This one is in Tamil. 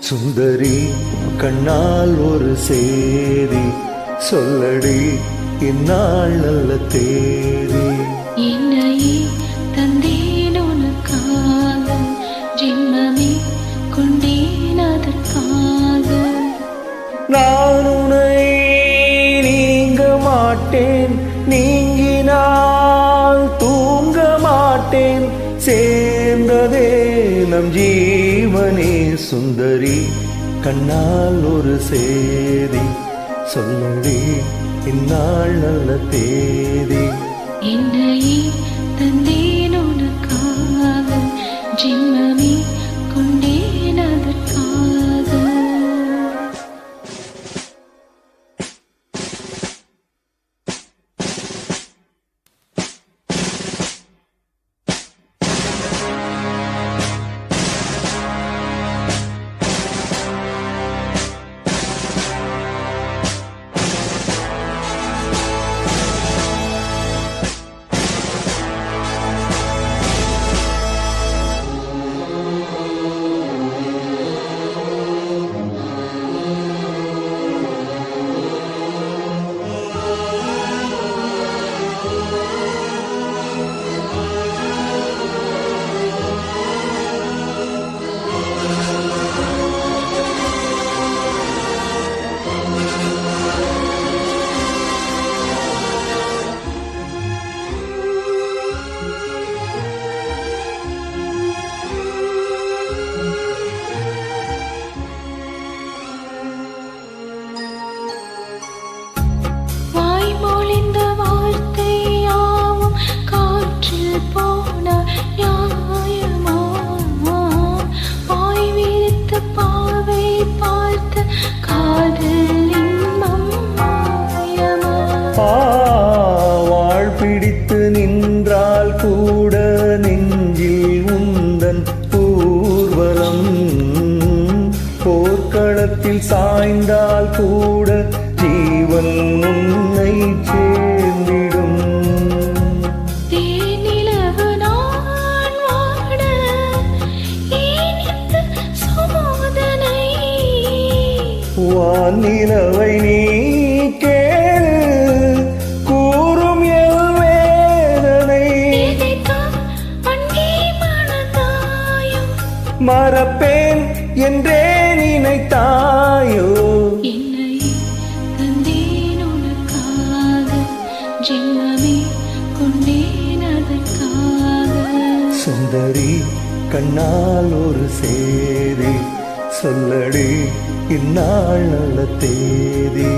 சுந்தரி கண்ணால் ஒரு சேதி சொல்லடி இந்நாள் நல்ல தேதி. என்னையே தந்தேன் உனக்காக, ஜென்மமே கொண்டேன் அதற்காக. நான் உன்னை நீங்க மாட்டேன், நீங்கினால் தூங்க மாட்டேன், சேர்ந்ததே நம் ஜீவனே. சுந்தரி கண்ணால் ஒரு சேதி சொல்லடி இந்நாள் நல்ல தேதி. என்னையே தந்தேன் உனக்காக, ஜென்மமே கொண்டேன் அதற்காக. வாழ் பிடித்து நின்றால் கூட நெஞ்சில் உந்தன் ஊர்வலம், போர்க்களத்தில் சாய்ந்தால் கூட ஜீவன் உன்னை சேர்ந்திடும். வானிலவை நீ கேளு, கூறும் எல் வேதனை மறப்பேன் என்றே நினைத்தாயோ. என்னை தந்தேன் உனக்காக, ஜென்மமே கொண்டேன் அதற்காக. சுந்தரி கண்ணால் ஒரு சேதி சொல்லடி இந்நாள் நல்ல தேதி.